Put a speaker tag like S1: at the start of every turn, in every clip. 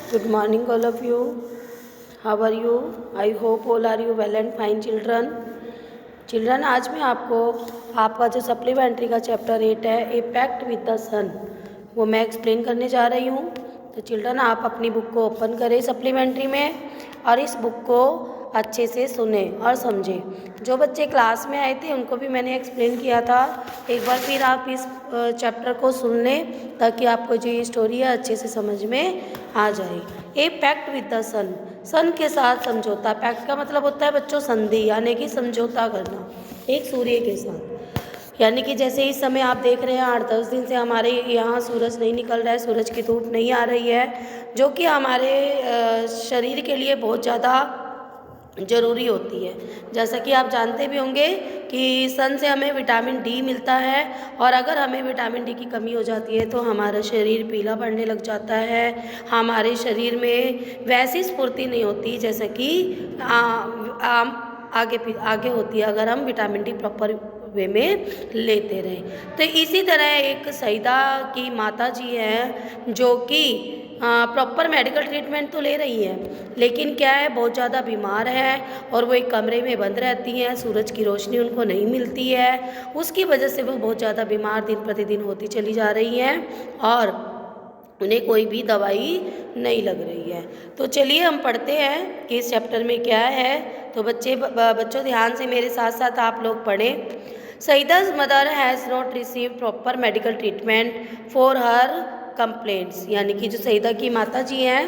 S1: Good morning, all of you. How are you? I hope all are you well and fine, children. Children, आज मैं आपको आपका जो supplementary का chapter 8 है, ए पैक्ट विद द सन, वो मैं एक्सप्लेन करने जा रही हूँ। तो चिल्ड्रन, आप अपनी बुक को ओपन करें सप्लीमेंट्री में और इस बुक को अच्छे से सुने और समझें। जो बच्चे क्लास में आए थे उनको भी मैंने एक्सप्लेन किया था, एक बार फिर आप इस चैप्टर को सुन लें ताकि आपको जो ये स्टोरी है अच्छे से समझ में आ जाए। ए पैक्ट विद द सन, सन के साथ समझौता। पैक्ट का मतलब होता है बच्चों संधि, यानी कि समझौता करना एक सूर्य के साथ। यानी कि जैसे इस समय आप देख रहे हैं 8-10 दिन से हमारे यहाँ सूरज नहीं निकल रहा है, सूरज की धूप नहीं आ रही है, जो कि हमारे शरीर के लिए बहुत ज़्यादा ज़रूरी होती है। जैसा कि आप जानते भी होंगे कि सन से हमें विटामिन डी मिलता है, और अगर हमें विटामिन डी की कमी हो जाती है तो हमारा शरीर पीला पड़ने लग जाता है, हमारे शरीर में वैसी स्फूर्ति नहीं होती जैसा कि आगे होती है अगर हम विटामिन डी प्रॉपर वे में लेते रहें। तो इसी तरह एक सईदा की माता जी हैं जो कि प्रॉपर मेडिकल ट्रीटमेंट तो ले रही हैं, लेकिन क्या है, बहुत ज़्यादा बीमार है और वो एक कमरे में बंद रहती हैं, सूरज की रोशनी उनको नहीं मिलती है, उसकी वजह से वो बहुत ज़्यादा बीमार दिन प्रतिदिन होती चली जा रही हैं और उन्हें कोई भी दवाई नहीं लग रही है। तो चलिए हम पढ़ते हैं कि इस चैप्टर में क्या है। तो बच्चों ध्यान से मेरे साथ साथ आप लोग पढ़ें। Saida's mother has not receive proper medical treatment for her complaints, यानी कि जो सईदा की माता जी हैं,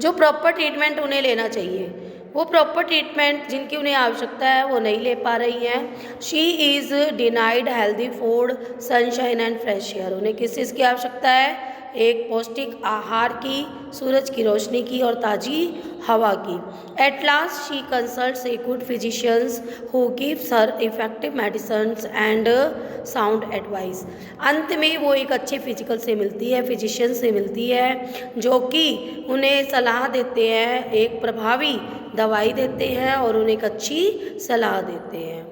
S1: जो प्रॉपर ट्रीटमेंट उन्हें लेना चाहिए, वो प्रॉपर ट्रीटमेंट जिनकी उन्हें आवश्यकता है वो नहीं ले पा रही हैं। She is denied healthy food, sunshine and fresh air. उन्हें किस चीज़ की आवश्यकता है? एक पौष्टिक आहार की, सूरज की रोशनी की और ताज़ी हवा की। At last she consults a good physicians who gives her effective medicines and sound advice. अंत में वो एक अच्छे फिजिशियन से मिलती है जो कि उन्हें सलाह देते हैं, एक प्रभावी दवाई देते हैं और उन्हें एक अच्छी सलाह देते हैं।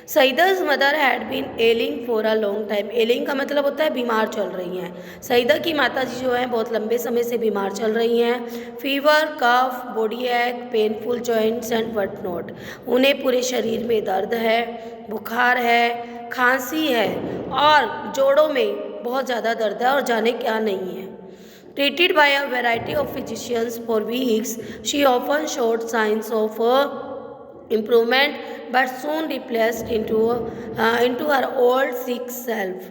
S1: Saida's mother had been ailing for a long time. Ailing का मतलब होता है बीमार चल रही हैं। सईदा की माता जी जो हैं बहुत लंबे समय से बीमार चल रही हैं। फीवर, कफ, बॉडी एक, painful joints and what not. उन्हें पूरे शरीर में दर्द है, बुखार है, खांसी है और जोड़ों में बहुत ज़्यादा दर्द है और जाने क्या नहीं है। Treated by a variety of physicians for weeks, she often showed signs of improvement, but soon relapsed into her old sick self.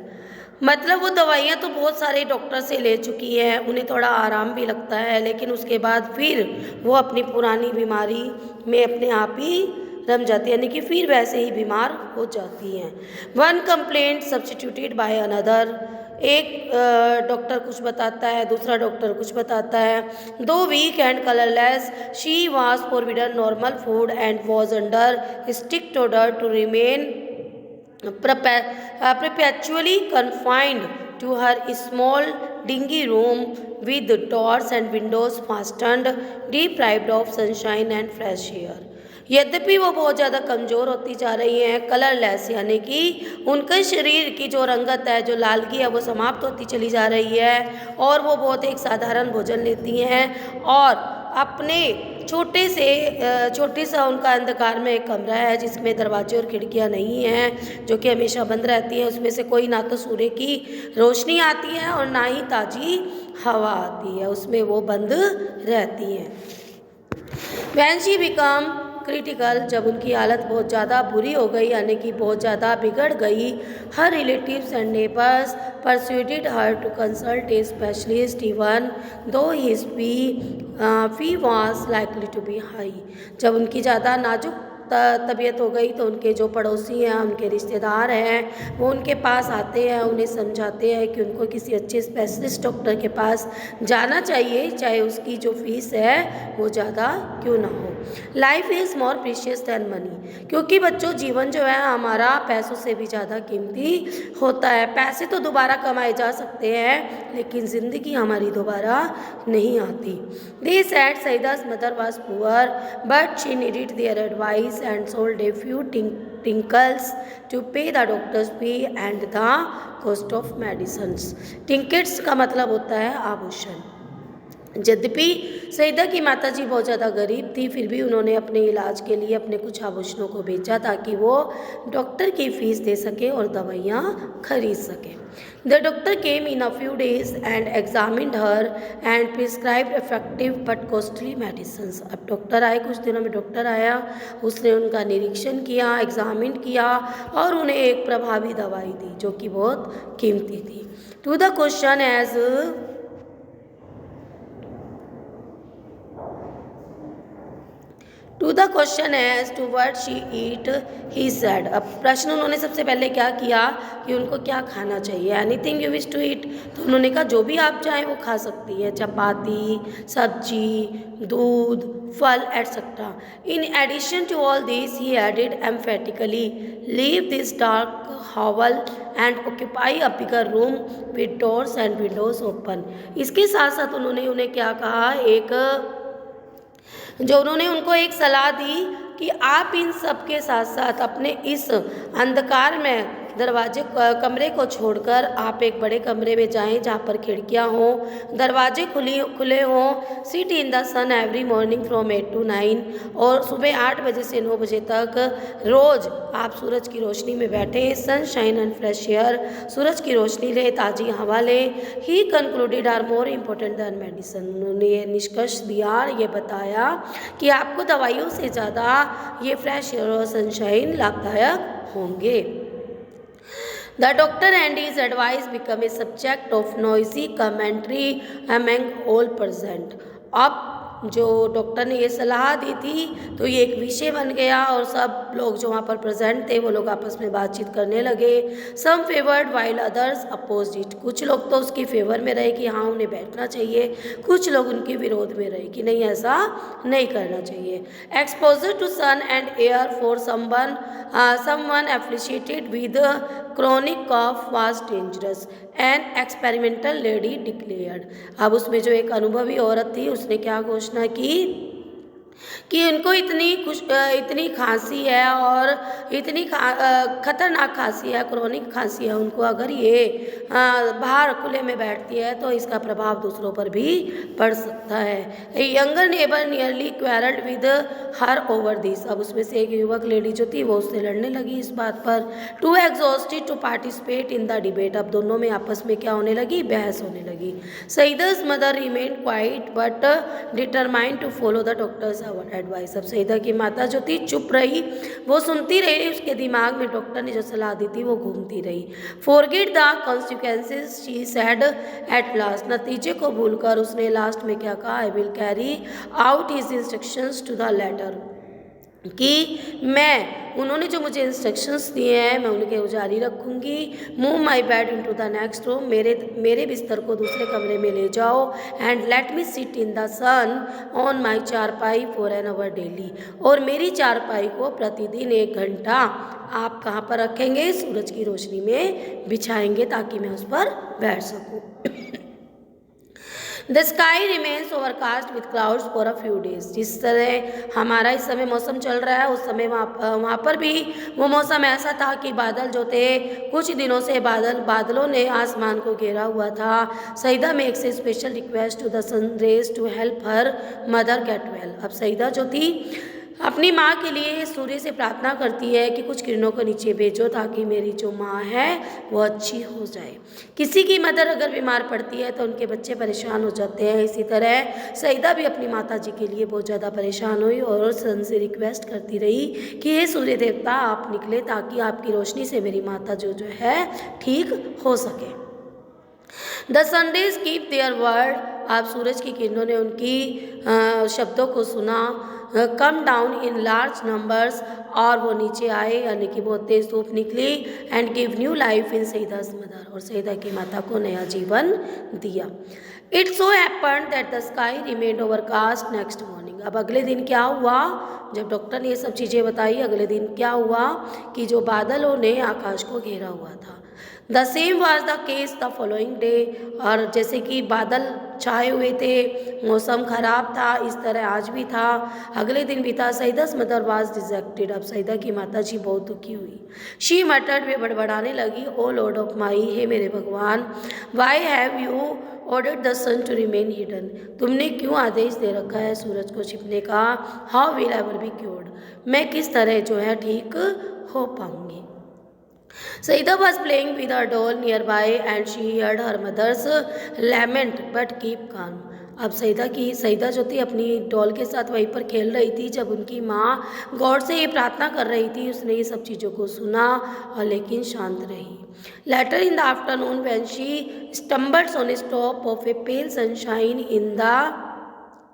S1: मतलब वो दवाइयाँ तो बहुत सारे डॉक्टर से ले चुकी है, उन्हें थोड़ा आराम भी लगता है, लेकिन उसके बाद फिर वो अपनी पुरानी बीमारी में अपने आप ही रम जाती है, यानी कि फिर वैसे ही बीमार हो जाती हैं। One complaint substituted by another. एक डॉक्टर कुछ बताता है, दूसरा डॉक्टर कुछ बताता है। दो weak and colourless, she was forbidden normal food and was under strict order to remain perpetually confined to her small dingy room with doors and windows fastened, deprived of sunshine and fresh air. यद्यपि वो बहुत ज़्यादा कमज़ोर होती जा रही हैं, colourless यानी कि उनके शरीर की जो रंगत है, जो लालगी है, वो समाप्त होती चली जा रही है और वो बहुत एक साधारण भोजन लेती हैं और अपने छोटे सा उनका अंधकार में एक कमरा है जिसमें दरवाजे और खिड़कियां नहीं हैं, जो कि हमेशा बंद रहती हैं। उसमें से कोई ना तो सूर्य की रोशनी आती है और ना ही ताज़ी हवा आती है, उसमें वो बंद रहती हैं। When she become क्रिटिकल, जब उनकी हालत बहुत ज़्यादा बुरी हो गई, यानी कि बहुत ज़्यादा बिगड़ गई, her relatives and neighbours persuaded her to consult a specialist even though his fee was likely to be high। जब उनकी ज़्यादा नाजुक तबीयत हो गई तो उनके जो पड़ोसी हैं, उनके रिश्तेदार हैं, वो उनके पास आते हैं, उन्हें समझाते हैं कि उनको किसी अच्छे स्पेशलिस्ट डॉक्टर के पास जाना चाहिए, चाहे उसकी जो फीस है वो ज़्यादा क्यों ना हो। Life is more precious than money, क्योंकि बच्चों जीवन जो है हमारा पैसों से भी ज़्यादा कीमती होता है। पैसे तो दोबारा कमाए जा सकते हैं, लेकिन ज़िंदगी हमारी दोबारा नहीं आती। They said Saida's mother was poor but she needed their advice and sold a few tinkles to pay the doctor's fee and the cost of medicines। Trinkets का मतलब होता है आभूषण। यद्यपि सईदा की माताजी बहुत ज़्यादा गरीब थी, फिर भी उन्होंने अपने इलाज के लिए अपने कुछ आभूषणों को बेचा ताकि वो डॉक्टर की फ़ीस दे सके और दवाइयाँ खरीद सके। The doctor came in a few days and examined her and prescribed effective but costly medicine. अब डॉक्टर आए, कुछ दिनों में डॉक्टर आया, उसने उनका निरीक्षण किया, एग्जामिन किया और उन्हें एक प्रभावी दवाई दी जो कि बहुत कीमती थी। To the question as to the question as to what she eat he said. अब प्रश्न उन्होंने सबसे पहले क्या किया कि उनको क्या खाना चाहिए, anything you wish to eat, तो उन्होंने कहा जो भी आप चाहें वो खा सकती है, चपाती, सब्जी, दूध, फल etcetera. In addition to all this he added emphatically, leave this dark hovel and occupy a bigger room with doors and windows open. इसके साथ साथ उन्होंने उन्हें क्या कहा, उन्होंने उनको एक सलाह दी कि आप इन सब के साथ साथ अपने इस अंधकार में कमरे को छोड़कर आप एक बड़े कमरे में जाएं जहाँ पर खिड़कियाँ हों, दरवाजे खुले हों। Sit in the sun every morning from 8 to 9, और सुबह 8 बजे से 9 बजे तक रोज़ आप सूरज की रोशनी में बैठें। सनशाइन एंड फ्रेश एयर, सूरज की रोशनी लें, ताज़ी हवा लें। He concluded are more important than medicine. उन्होंने ये निष्कर्ष दिया, ये बताया कि आपको दवाइयों से ज़्यादा ये फ्रेश एयर और सनशाइन लाभदायक होंगे। The doctor and his advice become a subject of noisy commentary among all present. अब जो डॉक्टर ने ये सलाह दी थी तो ये एक विषय बन गया और सब लोग जो वहाँ पर प्रेजेंट थे वो लोग आपस में बातचीत करने लगे। Some favoured while others opposed it. कुछ लोग तो उसकी फेवर में रहे कि हाँ उन्हें बैठना चाहिए, कुछ लोग उनके विरोध में रहे कि नहीं ऐसा नहीं करना चाहिए। Exposure to sun and air for someone affiliated with chronic cough was dangerous, an experimental lady declared। अब उसमें जो एक अनुभवी औरत थी उसने क्या घोषणा की कि उनको इतनी खांसी है और इतनी खतरनाक खांसी है, क्रोनिक खांसी है उनको, अगर ये बाहर खुले में बैठती है तो इसका प्रभाव दूसरों पर भी पड़ सकता है। Younger neighbour nearly quarrelled with her over this. अब उसमें से एक युवक लेडी जो थी वो उससे लड़ने लगी इस बात पर। Too exhausted to participate in the debate. अब दोनों में आपस में क्या होने लगी, बहस होने लगी। Saida's mother remained quiet but determined to follow the doctor's advice. अब सईदा की माता जो थी चुप रही, वो सुनती रही, उसके दिमाग में डॉक्टर ने जो सलाह दी थी वो घूमती रही। Forget the consequences she said at last. नतीजे को भूलकर उसने लास्ट में क्या कहा, I will carry out his instructions to the letter, कि उन्होंने जो मुझे इंस्ट्रक्शंस दिए हैं मैं उनके जारी रखूँगी। Move my bed into the next room. मेरे बिस्तर को दूसरे कमरे में ले जाओ। And let me sit in the sun on my charpai for an our daily. और मेरी चारपाई को प्रतिदिन 1 घंटा आप कहाँ पर रखेंगे, सूरज की रोशनी में बिछाएंगे ताकि मैं उस पर बैठ सकूँ। The sky remains overcast with clouds for a few days. जिस तरह हमारा इस समय मौसम चल रहा है उस समय वहाँ पर भी वो मौसम ऐसा था कि बादल जो थे कुछ दिनों से बादलों ने आसमान को घेरा हुआ था। Saeeda makes a special request to the sun rays to help her mother get well. अब सईदा जो थी अपनी माँ के लिए सूर्य से प्रार्थना करती है कि कुछ किरणों को नीचे भेजो ताकि मेरी जो माँ है वो अच्छी हो जाए। किसी की मदर अगर बीमार पड़ती है तो उनके बच्चे परेशान हो जाते हैं। इसी तरह सईदा भी अपनी माता जी के लिए बहुत ज़्यादा परेशान हुई और सन से रिक्वेस्ट करती रही कि हे सूर्य देवता आप निकले ताकि आपकी रोशनी से मेरी माता जो है ठीक हो सके। The sunrays keep their word. आप सूरज की किरणों ने उनकी शब्दों को सुना। Come down in large numbers, और वो नीचे आए यानी कि बहुत तेज धूप निकली। And give new life in Saida's mother, और सईदा की माता को नया जीवन दिया। It so happened that the sky remained overcast next morning. अब अगले दिन क्या हुआ, जब डॉक्टर ने ये सब चीज़ें बताई, अगले दिन क्या हुआ कि जो बादलों ने आकाश को घेरा हुआ था। The same was the case the following day. और जैसे कि बादल छाए हुए थे, मौसम खराब था, इस तरह आज भी था, अगले दिन भी था। सईदा's मदर वाज डिजेक्टेड। अब सईदा की माता जी बहुत दुखी हुई। शी मटर्ड, वे बड़बड़ाने लगी, ओ लॉर्ड ऑफ माई, हे मेरे भगवान, why have you ordered the sun to remain hidden, तुमने क्यों आदेश दे रखा है सूरज को छिपने का। How will I be cured, मैं किस तरह जो है ठीक हो पाऊंगी। Saida was playing with her doll nearby and she heard her mother's lament but keep calm. अब सईदा जो थी अपनी डॉल के साथ वहीं पर खेल रही थी जब उनकी माँ गॉड से ये प्रार्थना कर रही थी। उसने ये सब चीज़ों को सुना और लेकिन शांत रही। Later in the afternoon when she stumbled on a top of a pale sunshine in the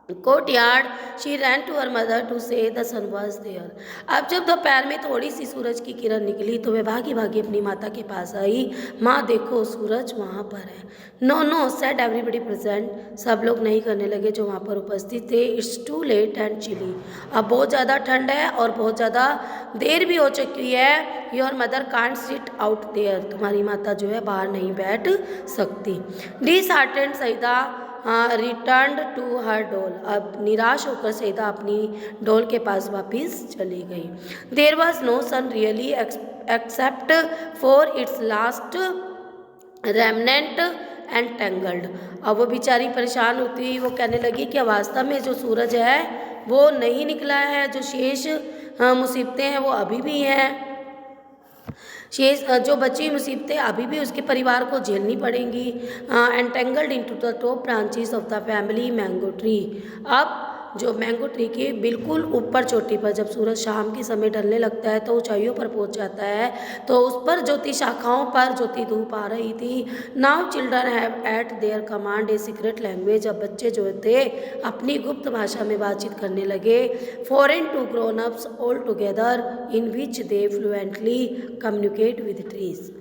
S1: courtyard she ran to her mother to say the sun was there. अब जब दोपहर में थोड़ी सी सूरज की किरण निकली तो वह भागी भागी अपनी माता के पास आई। माँ देखो सूरज वहाँ पर है। No no said everybody present, सब लोग नहीं करने लगे जो वहाँ पर उपस्थित थे। It's too late and chilly, अब बहुत ज़्यादा ठंड है और बहुत ज़्यादा देर भी हो चुकी है। Your mother can't sit out there, तुम्हारी माता जो है बाहर नहीं बैठ सकती। Disheartened Saeeda return to her doll, अब निराश होकर सईदा अपनी डॉल के पास वापस चली गई। There was no sun really except for its last remnant and tangled. अब वो बेचारी परेशान होती हुई वो कहने लगी कि वास्तव में जो सूरज है वो नहीं निकला है, जो शेष मुसीबतें हैं वो अभी भी हैं, जो बची मुसीबतें अभी भी उसके परिवार को झेलनी पड़ेंगी। Entangled into the top branches of the family mango tree, अब जो मैंगो ट्री के बिल्कुल ऊपर चोटी पर जब सूरज शाम के समय ढलने लगता है तो ऊंचाइयों पर पहुंच जाता है तो उस पर ज्योति शाखाओं पर ज्योति धूप आ रही थी। Now children have eight there command a secret language, अब बच्चे जो थे अपनी गुप्त भाषा में बातचीत करने लगे। Foreign to grown ups all together in which they fluently communicate with trees,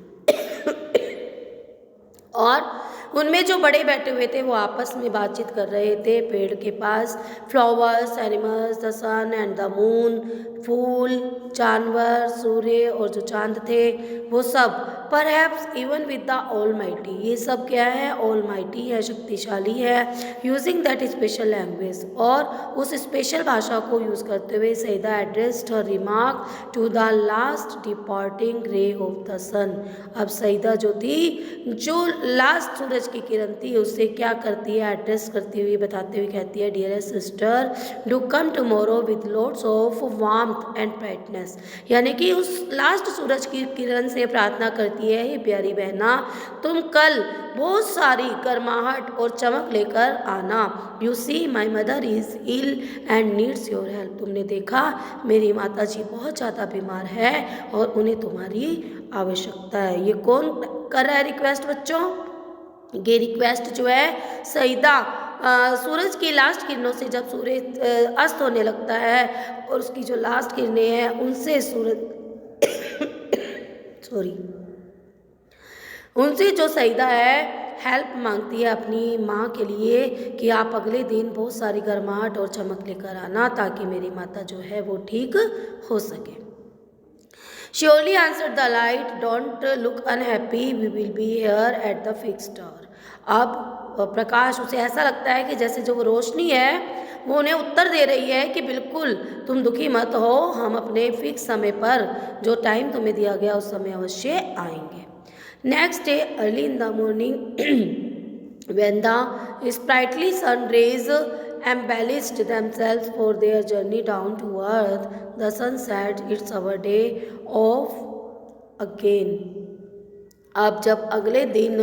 S1: और उनमें जो बड़े बैठे हुए थे वो आपस में बातचीत कर रहे थे पेड़ के पास। Flowers, animals, the sun and the moon, फूल, जानवर, सूर्य और जो चांद थे वो सब, perhaps even with the almighty, ये सब क्या है, ऑलमाइटी है, शक्तिशाली है। यूजिंग दैट स्पेशल लैंग्वेज, और उस स्पेशल भाषा को यूज़ करते हुए Saida addressed her remark to the last departing ray of the sun. अब सईदा जो थी जो लास्ट सूरज की किरण थी उससे क्या करती है, एड्रेस करती हुई बताते हुए कहती है, dearest sister do come tomorrow with lots of warmth and brightness, यानी कि उस लास्ट सूरज की किरण से प्रार्थना करती है, हे प्यारी बहना तुम कल बहुत सारी गर्माहट और चमक लेकर आना। You see my mother is ill and needs your help, तुमने देखा मेरी माता जी बहुत ज़्यादा बीमार है और उन्हें तुम्हारी आवश्यकता है। ये कौन कर रहा है रिक्वेस्ट बच्चों, ये रिक्वेस्ट जो है सईदा सूरज की लास्ट किरणों से, जब सूरज अस्त होने लगता है और उसकी जो लास्ट किरणें हैं उनसे सूरज उनसे जो सईदा है हेल्प मांगती है अपनी माँ के लिए कि आप अगले दिन बहुत सारी गर्माहट और चमक लेकर आना ताकि मेरी माता जो है वो ठीक हो सके। Surely answer the light, don't look unhappy, we will be here at the fixed hour. अब प्रकाश, उसे ऐसा लगता है कि जैसे जो वो रोशनी है वो उन्हें उत्तर दे रही है कि बिल्कुल तुम दुखी मत हो, हम अपने फिक्स समय पर जो टाइम तुम्हें दिया गया उस समय अवश्य आएंगे। Next day early in the morning when the sprightly sun rays embellished themselves for their journey down to earth, the sun said, "It's our day off again." अब जब अगले दिन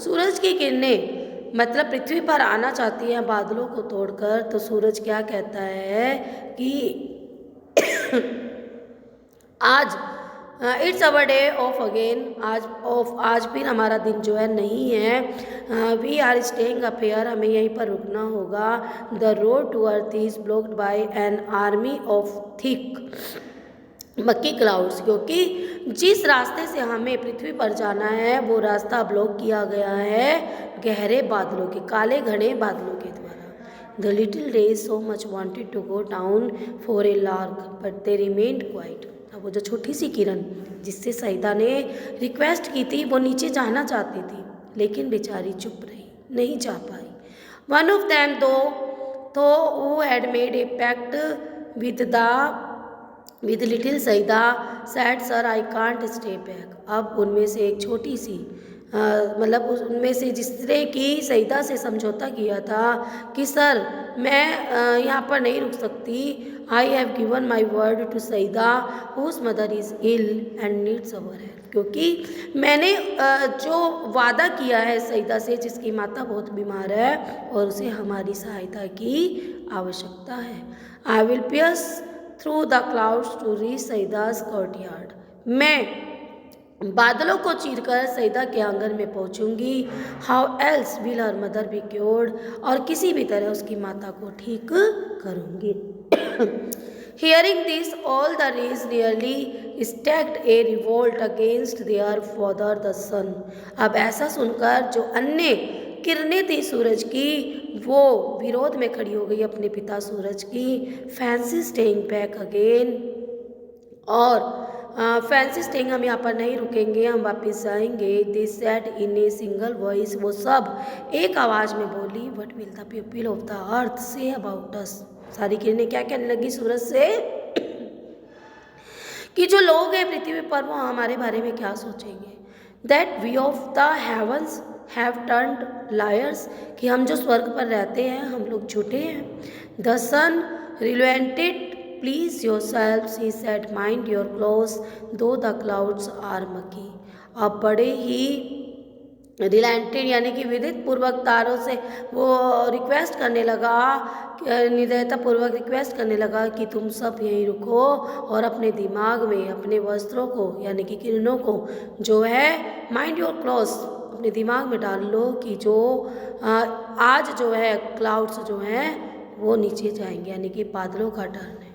S1: सूरज की किरणें मतलब पृथ्वी पर आना चाहती हैं बादलों को तोड़कर, तो सूरज क्या कहता है कि आज it's our day off again, आज फिर हमारा दिन जो है नहीं है। We are staying up here, हमें यहीं पर रुकना होगा। The road to earth is blocked by an army of thick murky clouds, क्योंकि जिस रास्ते से हमें पृथ्वी पर जाना है वो रास्ता ब्लॉक किया गया है गहरे बादलों के, काले घने बादलों के द्वारा। The little rays so much wanted to go down for a lark but they remained quiet. अब वो जो छोटी सी किरण जिससे सईदा ने रिक्वेस्ट की थी वो नीचे जाना चाहती थी लेकिन बेचारी चुप रही, नहीं जा पाई। One of them though who had made a pact with little Saeeda said, sir I can't stay back. अब उनमें से एक छोटी सी मतलब उनमें से जिसने कि सईदा से समझौता किया था कि सर मैं यहाँ पर नहीं रुक सकती, I have given my word to Saeeda whose mother is ill and needs our help, क्योंकि मैंने जो वादा किया है सईदा से जिसकी माता बहुत बीमार है और उसे हमारी सहायता की आवश्यकता है। I will pierce through the clouds to reach Saida's courtyard, मैं बादलों को चीरकर सईदा के आंगन में पहुंचूंगी। How else will her mother be cured, और किसी भी तरह उसकी माता को ठीक करूंगी। Hearing this, all the rays nearly staged a revolt against their father the sun. अब ऐसा सुनकर जो अन्य किरणें थी सूरज की वो विरोध में खड़ी हो गई अपने पिता सूरज की। फैंसी स्टेइंग बैक अगेन, और फैंसी स्टेइंग हम यहाँ पर नहीं रुकेंगे, हम वापस जाएंगे। They said in a single voice, वो सब एक आवाज़ में बोली, what will the people of the earth say about us. सारी किरणें क्या कहने लगी सूरज से कि जो लोग हैं पृथ्वी पर वो हमारे बारे में क्या सोचेंगे। That we of the heavens have turned liars, कि हम जो स्वर्ग पर रहते हैं हम लोग झूठे हैं। The sun relented please yourself he said mind your close though the clouds are murky. अब बड़े ही रिलेंटेड यानी कि विदित पूर्वक तारों से वो रिक्वेस्ट करने लगा, निदयता पूर्वक रिक्वेस्ट करने लगा कि तुम सब यहीं रुको और अपने दिमाग में अपने वस्त्रों को यानी कि किरणों को जो है माइंड योर क्लोज अपने दिमाग में डाल लो कि जो आज जो है क्लाउड्स जो हैं वो नीचे जाएंगे यानी कि बादलों का टर्न है।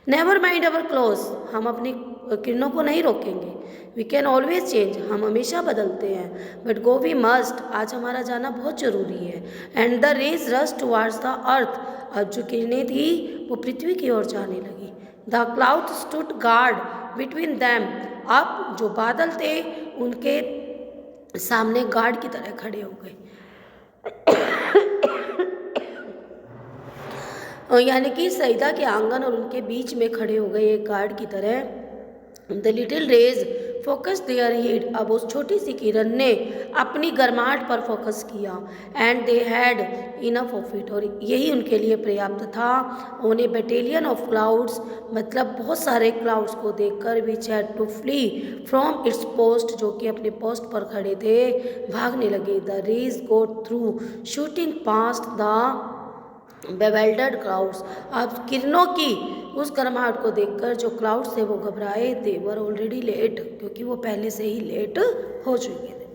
S1: नेवर माइंड अवर क्लोज, हम अपनी किरणों को नहीं रोकेंगे। वी कैन ऑलवेज चेंज, हम हमेशा बदलते हैं। बट गो वी मस्ट, आज हमारा जाना बहुत जरूरी है। And the rays rush towards the earth, अब जो किरणें थी वो पृथ्वी की ओर जाने लगी। The cloud stood guard between them, अब जो बादल थे उनके सामने गार्ड की तरह खड़े हो गए यानी कि सईदा के आंगन और उनके बीच में खड़े हो गए एक गार्ड की तरह। The little rays focus their heat, अब उस छोटी सी किरण ने अपनी गर्माहट पर फोकस किया। And they had enough of it, और यही उनके लिए पर्याप्त था। उन्हें बटालियन ऑफ क्लाउड्स, मतलब बहुत सारे क्लाउड्स को देखकर which had to flee from its post, जो कि अपने पोस्ट पर खड़े थे, भागने लगे। The rays go through shooting past the bewildered clouds, अब किरणों की उस गर्माहट को देखकर जो क्लाउड्स थे वो घबराए। दे वर ऑलरेडी लेट, क्योंकि वो पहले से ही लेट हो चुके थे।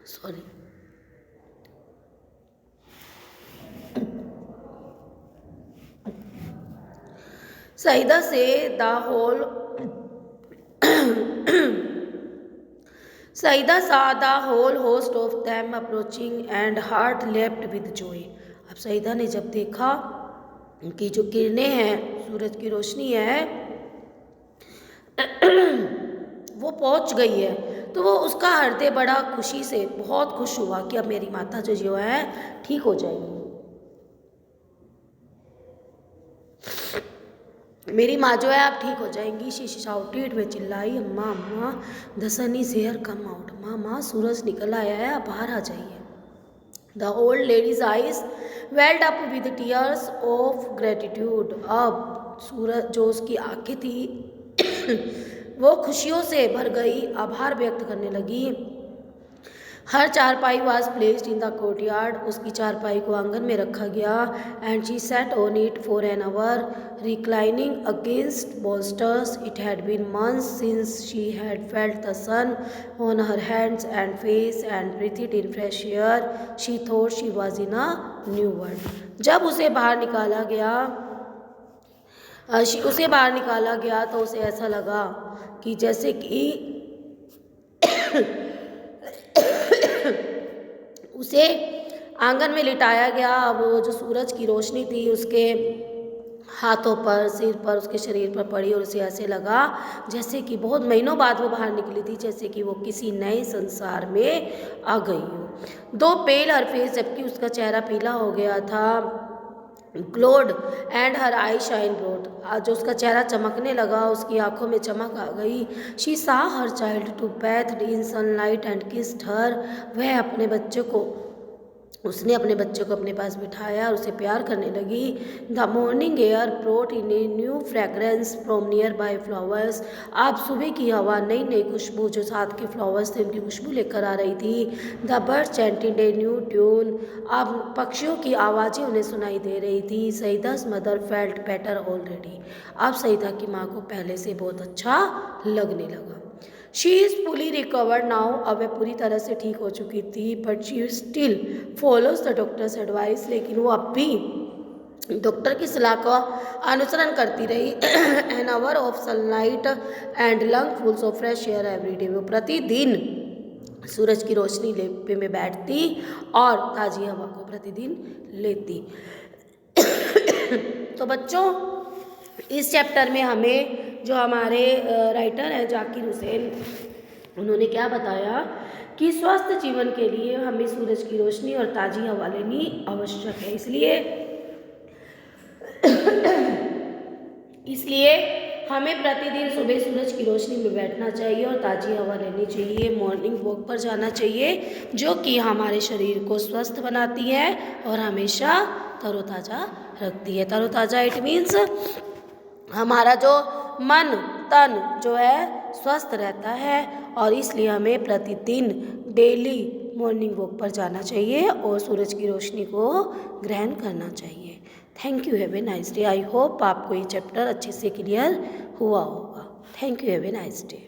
S1: Sorry. Saeeda saw the whole Saeeda saw the whole host of them approaching and heart leapt with joy। अब सईदा ने जब देखा कि जो किरणें हैं सूरज की रोशनी है वो पहुंच गई है, तो वो उसका हृदय बड़ा खुशी से बहुत खुश हुआ कि अब मेरी माता जो है ठीक हो जाएगी, मेरी माँ जो है आप ठीक हो जाएंगी। शी शाउटेड, वे चिल्लाई, अम्मा अम्मा the sun is here come out, माँ माँ सूरज निकल आया है आप बाहर आ जाइए। The old ladies eyes weld up with tears of gratitude, अब सूरज जो उसकी आंखें थी वो खुशियों से भर गई, आभार व्यक्त करने लगी। Her charpai was placed in the courtyard, उसकी चारपाई को आंगन में रखा गया। And she sat on it for an hour reclining against bolsters। It had been months since she had felt the sun on her hands and face and breathed in fresh air। she thought she was in a new world। जब उसे बाहर निकाला गया तो उसे ऐसा लगा कि जैसे कि उसे आंगन में लिटाया गया। अब वो जो सूरज की रोशनी थी उसके हाथों पर, सिर पर, उसके शरीर पर पड़ी और उसे ऐसे लगा जैसे कि बहुत महीनों बाद वो बाहर निकली थी, जैसे कि वो किसी नए संसार में आ गई हो। दो पेल हर फेस, जबकि उसका चेहरा पीला हो गया था। Glowed and her eye shine broad, जो उसका चेहरा चमकने लगा, उसकी आंखों में चमक आ गई। She saw her child to bathe in sunlight and kissed her, वह अपने बच्चे को, उसने अपने बच्चे को अपने पास बिठाया और उसे प्यार करने लगी। The morning air brought in a new fragrance from near by flowers, आप सुबह की हवा नई नई खुशबू, जो साथ के फ्लावर्स थे उनकी खुशबू लेकर आ रही थी। The bird chanted a new tune, अब पक्षियों की आवाज़ें उन्हें सुनाई दे रही थी। सईदा's मदर फेल्ट बेटर ऑलरेडी, अब सईदा की माँ को पहले से बहुत अच्छा लगने लगा। She is fully recovered now, अब वह पूरी तरह से ठीक हो चुकी थी। But she still follows the doctor's advice, लेकिन वो अब भी डॉक्टर की सलाह का अनुसरण करती रही। An hour of sunlight and lungfuls of fresh air every day, वो प्रतिदिन सूरज की रोशनी में बैठती और ताज़ी हवा को प्रतिदिन लेती। तो बच्चों, इस चैप्टर में हमें जो हमारे राइटर हैं जाकिर हुसैन, उन्होंने क्या बताया कि स्वस्थ जीवन के लिए हमें सूरज की रोशनी और ताज़ी हवा लेनी आवश्यक है। इसलिए हमें प्रतिदिन सुबह सूरज की रोशनी में बैठना चाहिए और ताज़ी हवा लेनी चाहिए। मॉर्निंग वॉक पर जाना चाहिए, जो कि हमारे शरीर को स्वस्थ बनाती है और हमेशा तरोताज़ा रखती है। तरोताज़ा इट मीन्स हमारा जो मन तन जो है स्वस्थ रहता है, और इसलिए हमें प्रतिदिन डेली मॉर्निंग वॉक पर जाना चाहिए और सूरज की रोशनी को ग्रहण करना चाहिए। Thank you, have a nice day. I hope आपको ये चैप्टर अच्छे से क्लियर हुआ होगा। Thank you, have a nice day.